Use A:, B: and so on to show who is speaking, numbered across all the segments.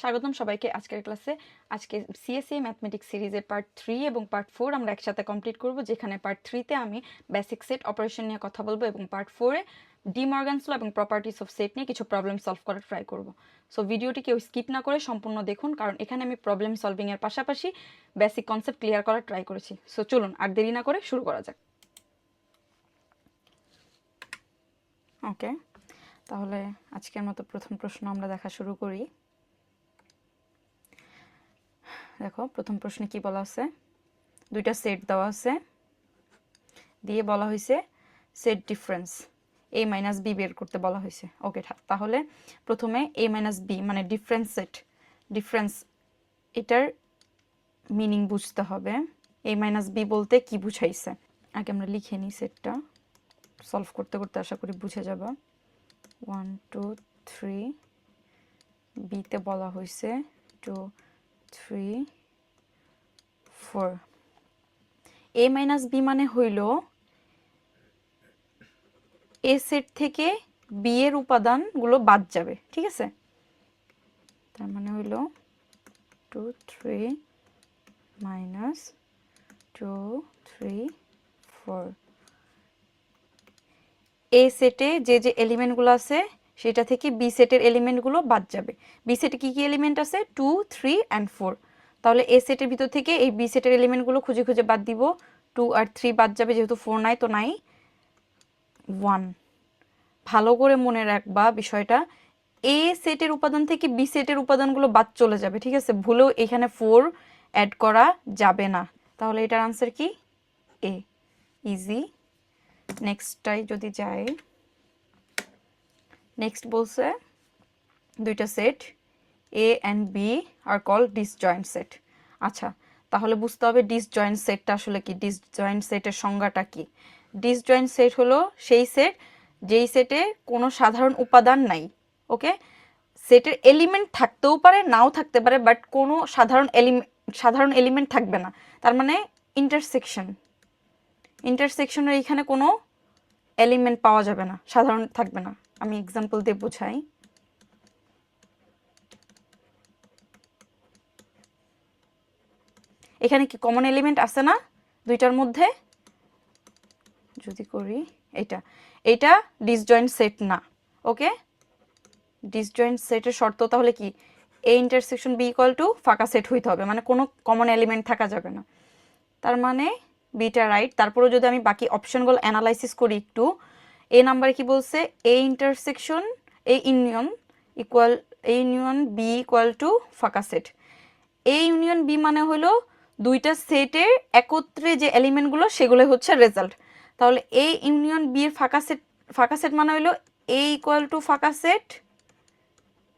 A: স্বাগতম সবাইকে আজকের ক্লাসে। আজকে সিএসসি ম্যাথমেটিক্স সিরিজের পার্ট 3 এবং পার্ট 4 আমরা একসাথে কমপ্লিট করব, যেখানে পার্ট 3তে আমি বেসিক সেট অপারেশন নিয়ে কথা বলবো এবং পার্ট 4-এ ডি মর্গানস ল এবং প্রপার্টিস অফ সেট নিয়ে কিছু প্রবলেম সলভ করার ট্রাই করব। সো ভিডিওটি কেউ স্কিপ না করে সম্পূর্ণ দেখুন, কারণ এখানে আমি প্রবলেম সলভিংয়ের পাশাপাশি বেসিক কনসেপ্ট ক্লিয়ার করার ট্রাই করেছি। সো চলুন আর দেরি না করে শুরু করা যাক। ওকে, তাহলে আজকের মতো প্রথম প্রশ্ন আমরা দেখা শুরু করি। দেখো প্রথম প্রশ্নে কি বলা আছে, দুইটা সেট দেওয়া আছে, দিয়ে বলা হয়েছে set difference a minus B বের করতে বলা হয়েছে। ওকে, তাহলে প্রথমে a মাইনাস বি মানে ডিফারেন্স সেট, ডিফারেন্স এটার মিনিং বুঝতে হবে। a মাইনাস বি বলতে কি বুঝাইছে আগে আমরা লিখে নিই, সেটটা সলভ করতে করতে আশা করি বুঝে যাব। 1 2 3 বিতে বলা হয়েছে 2 3 4। a মাইনাস বি মানে হইল এ সেট থেকে বি এর উপাদানগুলো বাদ যাবে, ঠিক আছে? তার মানে হইল 2 3 মাইনাস 2 3 4। এ সেটে যে যে এলিমেন্টগুলো আছে সেটা থেকে বি সেটের এলিমেন্টগুলো বাদ যাবে। বি সেটে কি কি এলিমেন্ট আছে? 2 3 অ্যান্ড 4। তাহলে এ সেটের ভিতর থেকে এই বি সেটের এলিমেন্টগুলো খুঁজে খুঁজে বাদ দিব। 2 আর 3 বাদ যাবে, যেহেতু 4 নাই তো নাই 1। ভালো করে মনে রাখবা বিষয়টা, এ সেটের উপাদান থেকে বি সেটের উপাদানগুলো বাদ চলে যাবে, ঠিক আছে? ভুলেও এখানে 4 অ্যাড করা যাবে না। তাহলে এটার আনসার কি? এ। ইজি। নেক্সটটাই যদি যাই, নেক্সট বলছে দুইটা set A and B are call disjoint set. আচ্ছা, তাহলে বুঝতে হবে ডিসজয়েন্ট সেটটা আসলে কি, ডিসজয়েন্ট সেটের সংজ্ঞাটা কি। ডিসজয়েন্ট সেট হলো সেই সেট যেই সেটে কোনো সাধারণ উপাদান নাই। ওকে, সেটের এলিমেন্ট থাকতেও পারে নাও থাকতে পারে, বাট কোনো সাধারণ এলিমেন্ট থাকবে না। তার মানে ইন্টারসেকশনের এখানে কোনো এলিমেন্ট পাওয়া যাবে না, সাধারণ থাকবে না। আমি এক্সাম্পল দিয়ে বোঝাই। এখানে কি কমন এলিমেন্ট আছে না দুইটার মধ্যে? যদি করি এটা ডিসজয়েন্ট সেট না। ওকে, ডিসজয়েন্ট সেটের শর্ত তাহলে কি, A intersection B equal to ফাঁকা সেট হইতে হবে, মানে কোনো কমন এলিমেন্ট থাকা যাবে না। তার মানে বিটা রাইট। তারপরে যদি আমি বাকি অপশনগুলো অ্যানালাইসিস করি একটু, এ নাম্বারে কি বলছে, A intersection A union B equal to ফাঁকা সেট। এ ইউনিয়ন বি মানে হলো দুইটা সেটের একত্রে যে এলিমেন্টগুলো সেগুলো হচ্ছে রেজাল্ট। তাহলে এ ইউনিয়ন বি এর ফাঁকা সেট মানে হলো এ ইকুয়াল টু ফাঁকা সেট,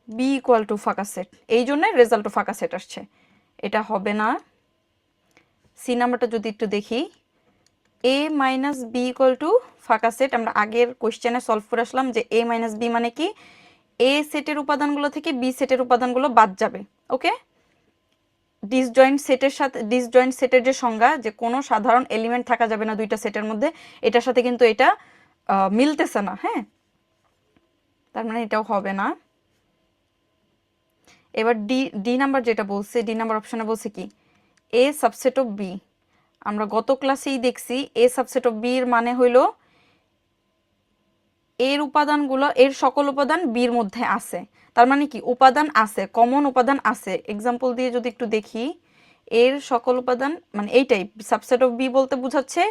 A: বি ইকুয়াল টু ফাঁকা সেট, এই জন্য রেজাল্টও ফাঁকা সেট আসছে। এটা হবে না। সি নাম্বারটা যদি একটু দেখি, এ মাইনাস বি ইকুয়াল টু ফাঁকা সেট। আমরা আগের কোয়েশ্চেনে সলভ করে আসলাম যে এ মাইনাস বি মানে কি, এ সেটের উপাদানগুলো থেকে বি সেটের উপাদানগুলো বাদ যাবে। ওকে, ডিসজয়েন্ট সেটের যে সংজ্ঞা, যে কোনো সাধারণ এলিমেন্ট থাকা যাবে না দুইটা সেটের মধ্যে, এটার সাথে কিন্তু এটা মিলতেছে না। হ্যাঁ, তার মানে এটাও হবে না। এবার ডি নাম্বার যেটা বলছে, ডি নাম্বার অপশনে বলছে কি, এ সাবসেট অফ বি। আমরা গত ক্লাসেই দেখছি এ সাবসেট অফ বি এর মানে হইল এর সকল উপাদান বির মধ্যে আছে। তার মানে কি, উপাদান আছে, কমন উপাদান আছে। এক্সাম্পল দিয়ে যদি একটু দেখি, এর সকল উপাদান মানে এইটাই সাবসেট অফ বি বলতে বোঝাচ্ছে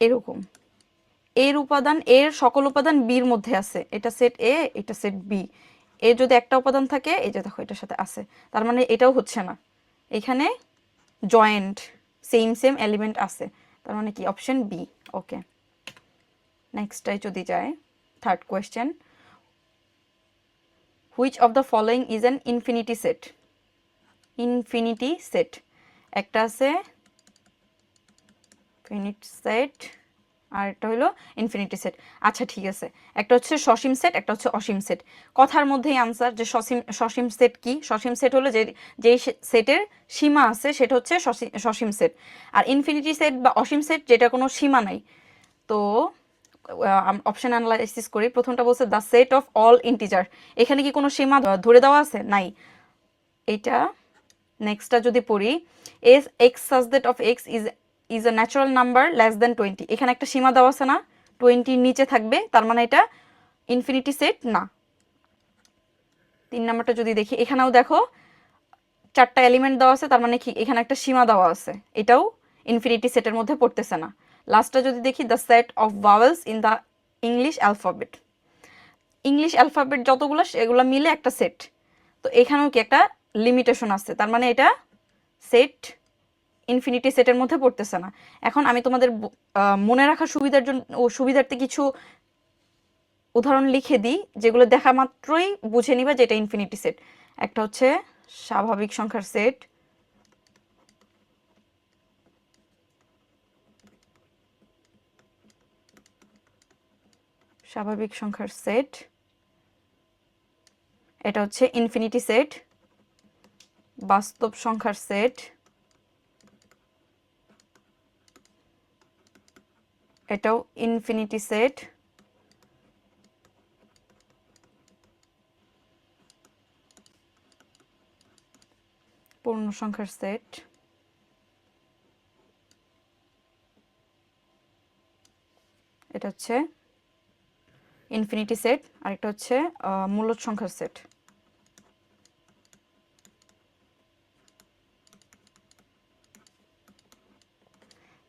A: এরকম, এর সকল উপাদান বির মধ্যে আছে। এটা সেট এ, এটা সেট বি। এর যদি একটা উপাদান থাকে, এই যে দেখো এটার সাথে আছে, তার মানে এটাও হচ্ছে না, এখানে জয়েন্ট সেম এলিমেন্ট আছে। তার মানে কি, অপশন বি। ওকে, নেক্সটটাই যদি যায়, third question, which of the following is an infinity set. Infinity set একটা আছে, ইনফিনিটি সেট, আর একটা হলো ইনফিনিটি সেট। আচ্ছা ঠিক আছে, একটা হচ্ছে সসীম সেট, একটা হচ্ছে অসীম সেট। কথার মধ্যেই আনসার যে সসীম সেট কি, সসীম সেট হলো যেই সেটের সীমা আছে সেটা হচ্ছে সসীম সেট। আর ইনফিনিটি সেট বা অসীম সেট যেটা কোনো সীমা নাই। তো অপশন অ্যানালাইসিস করি। প্রথমটা বলছে the set of all integer. এখানে কি কোনো সীমা ধরে দেওয়া আছে? নাই। এটা নেক্সটটা যদি পড়ি, S x such that of x is a natural number less than 20, এখানে একটা সীমা দেওয়া আছে না, 20 নিচে থাকবে, তার মানে এটা ইনফিনিটি সেট না। 3 নাম্বারটা যদি দেখি, এখানেও দেখো 4টা এলিমেন্ট দেওয়া আছে, তার মানে কি এখানে একটা সীমা দেওয়া আছে, এটাও ইনফিনিটি সেটের মধ্যে পড়তেছে না। লাস্টটা যদি দেখি, the set of vowels in the English alphabet, English alphabet যতগুলো সেগুলো মিলে একটা সেট, তো এখানেও কি একটা লিমিটেশন আছে, তার মানে এটা সেট ইনফিনিটি সেটের মধ্যে পড়তেছে না। এখন আমি তোমাদের মনে রাখার সুবিধার জন্য ও সুবিধার্থে কিছু উদাহরণ লিখে দিই, যেগুলো দেখা মাত্রই বুঝে নিবা যে এটা ইনফিনিটি সেট। একটা হচ্ছে স্বাভাবিক সংখ্যার সেট, স্বাভাবিক সংখ্যার সেট, এটা হচ্ছে ইনফিনিটি সেট। বাস্তব সংখ্যার সেট, এটাও ইনফিনিটি সেট। পূর্ণ সংখ্যার সেট, এটা হচ্ছে ইনফিনিটি সেট। আর একটা হচ্ছে মূলদ সংখ্যার সেট।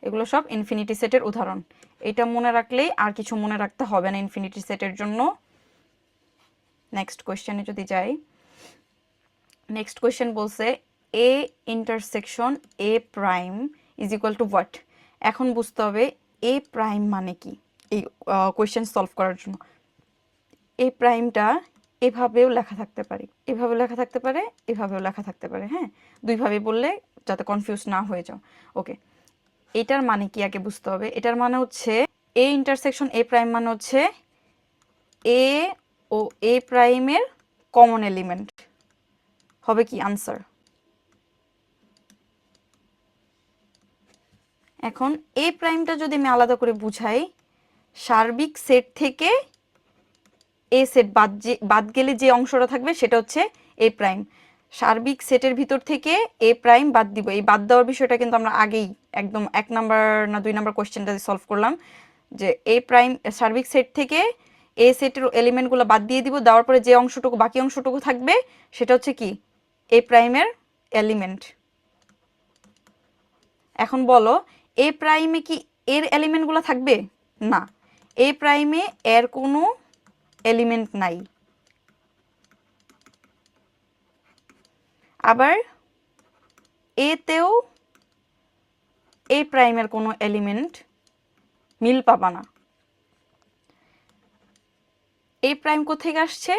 A: এগুলো সব ইনফিনিটি সেটের উদাহরণ। এটা মনে রাখলেই আর কিছু মনে রাখতে হবে না ইনফিনিটি সেটের জন্য। নেক্সট কোয়েশ্চেনে যদি যাই, নেক্সট কোয়েশ্চেন বলছে A intersection A prime is equal to what. এখন বুঝতে হবে এ প্রাইম মানে কি এই কোয়েশ্চেন সলভ করার জন্য। এ প্রাইমটা এভাবেও লেখা থাকতে পারে, এভাবেও লেখা থাকতে পারে, এভাবেও লেখা থাকতে পারে, হ্যাঁ, দুইভাবে বললে যাতে কনফিউজ না হয়ে যাও। ওকে, এটার মানে কি আগে বুঝতে হবে। এটার মানে হচ্ছে এ ইন্টারসেকশন এ প্রাইম মানে হচ্ছে এ ও এ প্রাইমের কমন এলিমেন্ট হবে কি আনসার। এখন এ প্রাইমটা যদি আমি আলাদা করে বুঝাই, সার্বিক সেট থেকে এ সেট বাদ গেলে যে অংশটা থাকবে সেটা হচ্ছে এ প্রাইম। সার্বিক সেটের ভিতর থেকে এ প্রাইম বাদ দিব, এই বাদ দেওয়ার বিষয়টা কিন্তু আমরা আগেই একদম 1 নাম্বার না 2 নাম্বার কোয়েশ্চেনটা সলভ করলাম, যে এ প্রাইম সার্বিক সেট থেকে এ সেটের এলিমেন্টগুলো বাদ দিয়ে দিব, দেওয়ার পরে যে অংশটুকু বাকি অংশটুকু থাকবে সেটা হচ্ছে কি এ প্রাইমের এলিমেন্ট। এখন বলো এ প্রাইমে কি এর এলিমেন্টগুলো থাকবে? না, এ প্রাইমে এর কোনো এলিমেন্ট নাই। আবার এতেও এ প্রাইমের কোনো এলিমেন্ট মিল পাবা না। এ প্রাইম কোথেকে আসছে?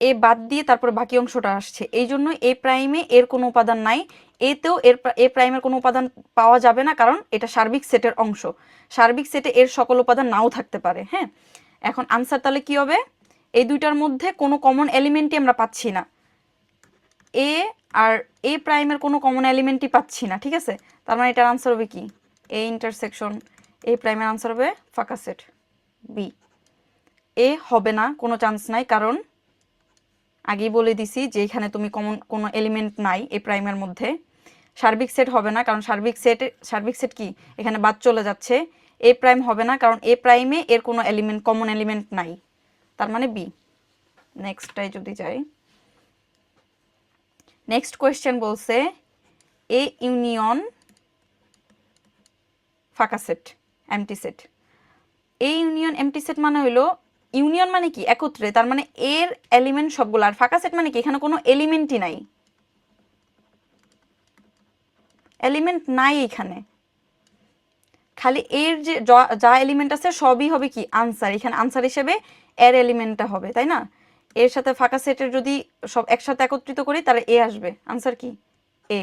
A: এ বাদ দিয়ে তারপর বাকি অংশটা আসছে, এই জন্য এ প্রাইমে এর কোনো উপাদান নাই, এতেও এ প্রাইমের কোনো উপাদান পাওয়া যাবে না, কারণ এটা সার্বিক সেটের অংশ। সার্বিক সেটে এর সকল উপাদান নাও থাকতে পারে। হ্যাঁ, এখন আনসার তাহলে কি হবে? এই দুইটার মধ্যে কোনো কমন এলিমেন্টই আমরা পাচ্ছি না, এ আর এ প্রাইমের কোনো কমন এলিমেন্টই পাচ্ছি না, ঠিক আছে। তার মানে এটার আনসার হবে কি এ ইন্টারসেকশন এ প্রাইমের আনসার হবে ফাঁকা সেট বি। এ হবে না, কোনো চান্স নাই, কারণ আগেই বলে দিছি যে এখানে তুমি কমন কোনো এলিমেন্ট নাই এ প্রাইমের মধ্যে। সার্বিক সেট হবে না, কারণ সার্বিক সেট কি এখানে বাদ চলে যাচ্ছে। এ প্রাইম হবে না, কারণ এ প্রাইমে এর কোনো এলিমেন্ট কমন এলিমেন্ট নাই, তার মানে বি। নেক্সটটাই যদি যাই, নেক্সট কোয়েশ্চেন বলছে এ ইউনিয়ন ফাঁকা set MT set. A union MT set মানে হলো ইউনিয়ন মানে কি একত্রে, তার মানে এর এলিমেন্ট সবগুলো, আর ফাঁকা সেট মানে কি এখানে কোনো এলিমেন্টই নাই, এলিমেন্ট নাই এখানে, খালি এর যে যা এলিমেন্ট আছে সবই হবে কি আনসার, এখানে আনসার হিসেবে এর এলিমেন্টটা হবে, তাই না। এর সাথে ফাঁকা সেটের যদি সব একসাথে একত্রিত করি তাহলে এ আসবে, আনসার কি এ।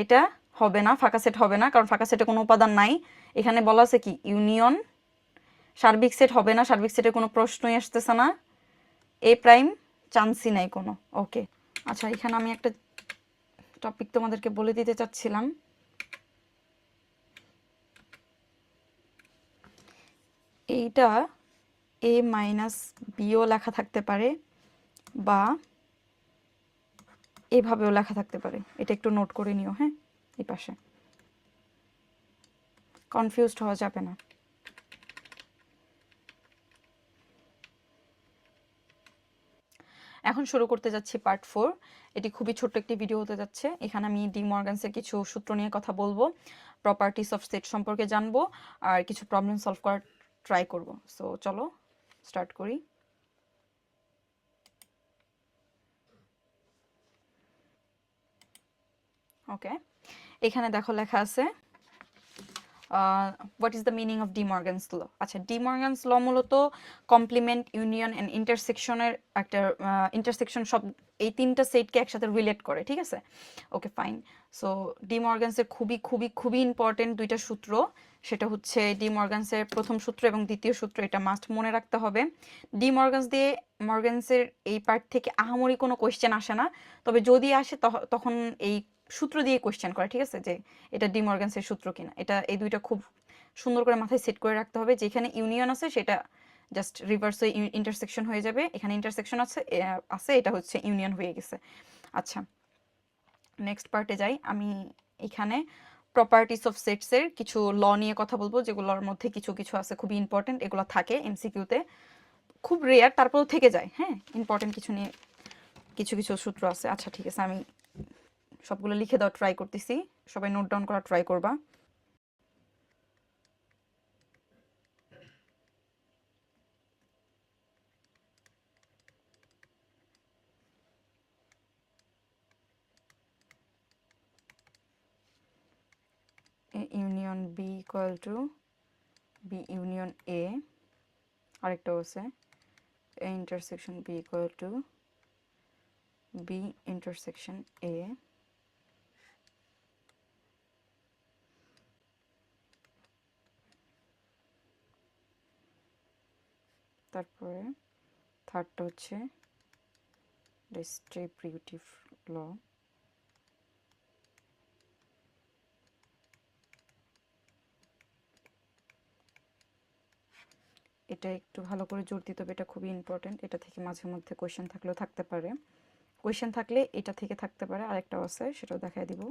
A: এটা হবে না, ফাঁকা সেট হবে না, কারণ ফাঁকা সেটে কোনো উপাদান নাই। এখানে বলা আছে কি ইউনিয়ন, সার্বিক সেট হবে না, সার্বিক সেটের কোনো প্রশ্নই আসতেছে না, এ প্রাইম চান্সই নাই কোনো। ওকে, আচ্ছা এখানে আমি একটা টপিক তোমাদেরকে বলে দিতে চাচ্ছিলাম। এইটা a মাইনাস বিও লেখা থাকতে পারে, বা এভাবেও লেখা থাকতে পারে, এটা একটু নোট করে নিও। হ্যাঁ, এই পাশে কনফিউজড হওয়া যাবে না। এখন শুরু করতে যাচ্ছি পার্ট 4। এটি খুবই ছোট্ট একটি ভিডিও হতে যাচ্ছে। এখানে আমি ডি মর্গানসের কিছু সূত্র নিয়ে কথা বলবো, প্রপার্টিস অফ সেট সম্পর্কে জানবো, আর কিছু প্রবলেম সলভ করার ট্রাই করব। সো চলো স্টার্ট করি। ওকে, এখানে দেখো লেখা আছে what is the meaning of De Morgan's law. আচ্ছা, ডি মর্গানস ল মূলত কমপ্লিমেন্ট, ইউনিয়ন অ্যান্ড ইন্টারসেকশনের একটা ইন্টারসেকশন সব, এই তিনটা সেটকে একসাথে রিলেট করে। ঠিক আছে, ওকে ফাইন। সো ডি মর্গানসের খুবই খুবই খুবই ইম্পর্টেন্ট দুইটা সূত্র, সেটা হচ্ছে ডি মর্গানসের প্রথম সূত্র এবং দ্বিতীয় সূত্র, এটা মাস্ট মনে রাখতে হবে। ডি মর্গানসের এই পার্ট থেকে আহামরি কোনো কোয়েশ্চেন আসে না, তবে যদি আসে তখন এই সূত্র দিয়ে কোয়েশ্চেন করে। ঠিক আছে, যে এটা ডি মর্গানসের সূত্র কিনা, এটা এই দুইটা খুব সুন্দর করে মাথায় সেট করে রাখতে হবে। যেখানে ইউনিয়ন আছে সেটা জাস্ট রিভার্স হয়ে ইন্টারসেকশন হয়ে যাবে, এখানে ইন্টারসেকশন আছে এটা হচ্ছে ইউনিয়ন হয়ে গেছে। আচ্ছা, নেক্সট পার্টে যাই। আমি এখানে প্রপার্টিস অফ সেটসের কিছু ল নিয়ে কথা বলবো, যেগুলোর মধ্যে কিছু কিছু আছে খুবই ইম্পর্টেন্ট, এগুলো থাকে এমসিকিউতে, খুব রেয়ার তারপরেও থেকে যায়। হ্যাঁ, ইম্পর্টেন্ট কিছু নিয়ে কিছু কিছু সূত্র আছে। আচ্ছা ঠিক আছে, আমি সবগুলো লিখে দেওয়ার ট্রাই করতেছি, সবাই নোট ডাউন করার ট্রাই করবা। A union B equal to B union A, আরেকটা আছে A intersection B equal to B intersection A, তারপরে থার্ডটা হচ্ছে ডিস্ট্রিবিউটিভ ল, এটা একটু ভালো করে জোর দিতে হবে, এটা খুবই ইম্পর্টেন্ট, এটা থেকে মাঝে মধ্যে কোয়েশ্চেন থাকলেও থাকতে পারে, কোয়েশ্চেন থাকলে এটা থেকে থাকতে পারে। আরেকটাও আছে, সেটাও দেখাই দিব।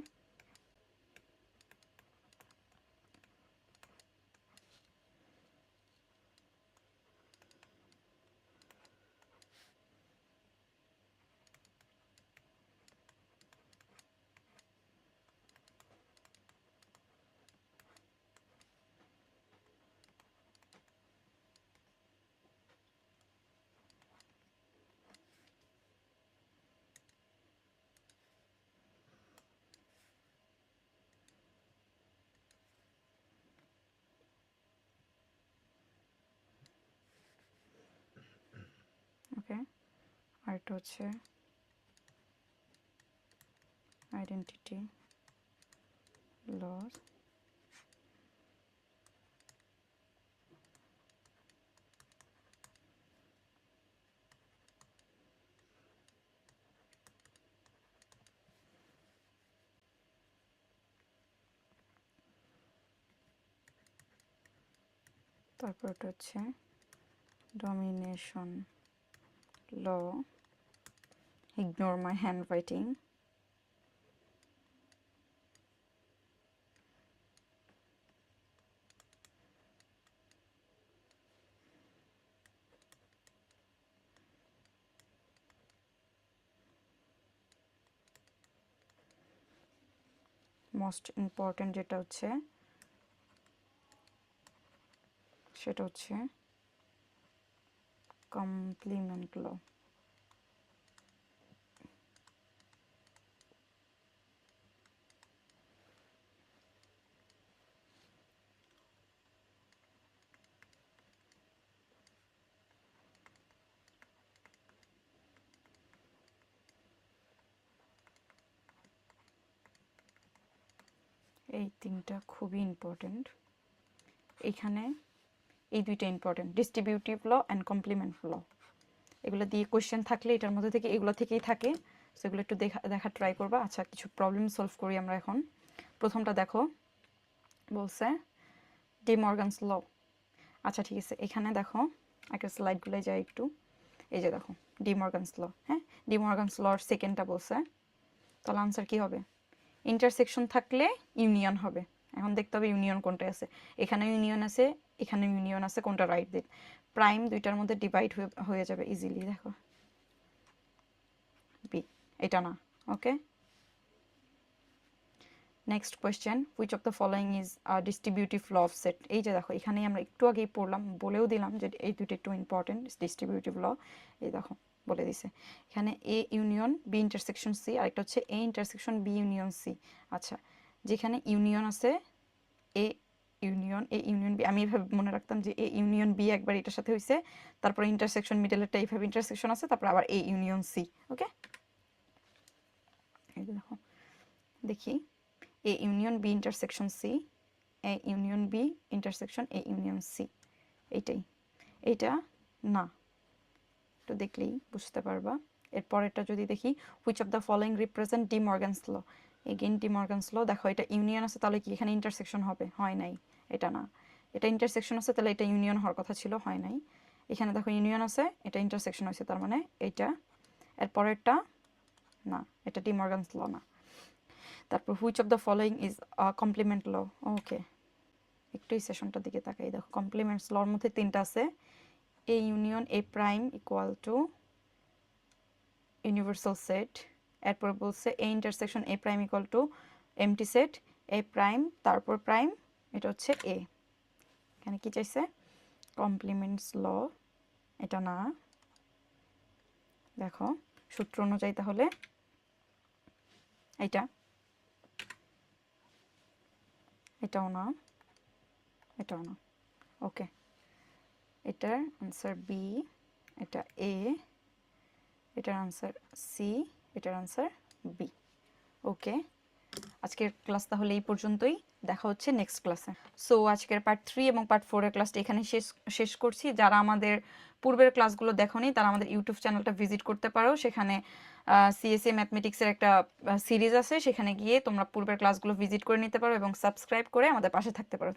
A: ওকে, আরেকটা হচ্ছে আইডেন্টিটি ল, তারপর ওটা হচ্ছে domination law, ignore my handwriting, most important যেটা হচ্ছে সেটা হচ্ছে কমপ্লিমেন্ট ল। এই তিনটা খুবই ইম্পর্টেন্ট, এখানে এই দুইটা important, distributive law and complement law, এগুলো দিয়ে কোয়েশ্চেন থাকলে এটার মধ্যে থেকে এগুলো থেকেই থাকে, সেগুলো একটু দেখা ট্রাই করবা। আচ্ছা, কিছু প্রবলেম সলভ করি আমরা এখন। প্রথমটা দেখো, বলছে ডি মর্গানস ল। আচ্ছা ঠিক আছে, এখানে দেখো একটা স্লাইডগুলো যায় একটু, এই যে দেখো ডি মর্গানস ল। হ্যাঁ, ডি মর্গানস লর সেকেন্ডটা বলছে তাহলে আনসার কি হবে? ইন্টারসেকশন থাকলে ইউনিয়ন হবে। এখন দেখতে হবে ইউনিয়ন কোনটা আছে। এখানে ইউনিয়ন আছে, এখানে ইউনিয়ন আছে, কোনটা রাইট দিন। প্রাইম দুইটার মধ্যে ডিভাইড হয়ে যাবে ইজিলি। দেখো বি, এটা না। Okay, next question, which of the following is distributive law of set. এই যে দেখো এখানেই আমরা একটু আগেই পড়লাম, বলেও দিলাম যে এই দুটো একটু ইম্পর্টেন্ট ডিস্ট্রিবিউটিভ ল। এই দেখো বলে দিছে এখানে A union B intersection C, আরেকটা হচ্ছে A intersection B union C. আচ্ছা, যেখানে ইউনিয়ন আছে এ ইউনিয়ন বি, আমি এইভাবে মনে রাখতাম যে এ ইউনিয়ন বি একবার এটার সাথে হয়েছে, তারপর ইন্টারসেকশন মিডলেরটা এইভাবে ইন্টারসেকশন আছে, তারপর আবার এ ইউনিয়ন সি। ওকে, এই দেখো দেখি A union B intersection C, A union B intersection A union C, এইটাই। এইটা না, একটু দেখলেই বুঝতে পারবা। এরপরেরটা যদি দেখি, which of the following represent De Morgan's law. Again De Morgan's law. দেখো এটা ইউনিয়ন আছে, তাহলে কি এখানে ইন্টারসেকশন হবে? হয় নাই, এটা না। এটা ইন্টারসেকশন আছে, তাহলে এটা ইউনিয়ন হওয়ার কথা ছিল, হয় নাই। এখানে দেখো ইউনিয়ন আছে, এটা ইন্টারসেকশন হয়েছে, তার মানে এইটা। এরপরেরটা না, এটা ডি মর্গানস ল না। তারপর which of the following is complement law. Okay, একটু এই সেশনটার দিকে তাকাই। দেখো কমপ্লিমেন্টস লর মধ্যে তিনটা আছে, এ union A prime equal to universal set. এরপর বলছে A intersection A prime equal to MT set, A prime তারপর প্রাইম, এটা হচ্ছে এ। এখানে কি চাইছে? কমপ্লিমেন্টস ল, এটা না। দেখো সূত্র অনুযায়ী তাহলে এটা, এটাও না, এটাও না। ওকে, এটার আনসার বি, এটা এ, এটার আনসার সি, এটার আনসার বি। ওকে, আজকের ক্লাস তাহলে এই পর্যন্তই, দেখা হচ্ছে নেক্সট ক্লাসে। সো আজকের পার্ট 3 এবং পার্ট 4-এর ক্লাসটা এখানে শেষ করছি। যারা আমাদের পূর্বের ক্লাসগুলো দেখোনি তারা আমাদের ইউটিউব চ্যানেলটা ভিজিট করতে পারো। সেখানে সিএসসি ম্যাথমেটিক্সের একটা সিরিজ আছে, সেখানে গিয়ে তোমরা পূর্বের ক্লাসগুলো ভিজিট করে নিতে পারো এবং সাবস্ক্রাইব করে আমাদের পাশে থাকতে পারো।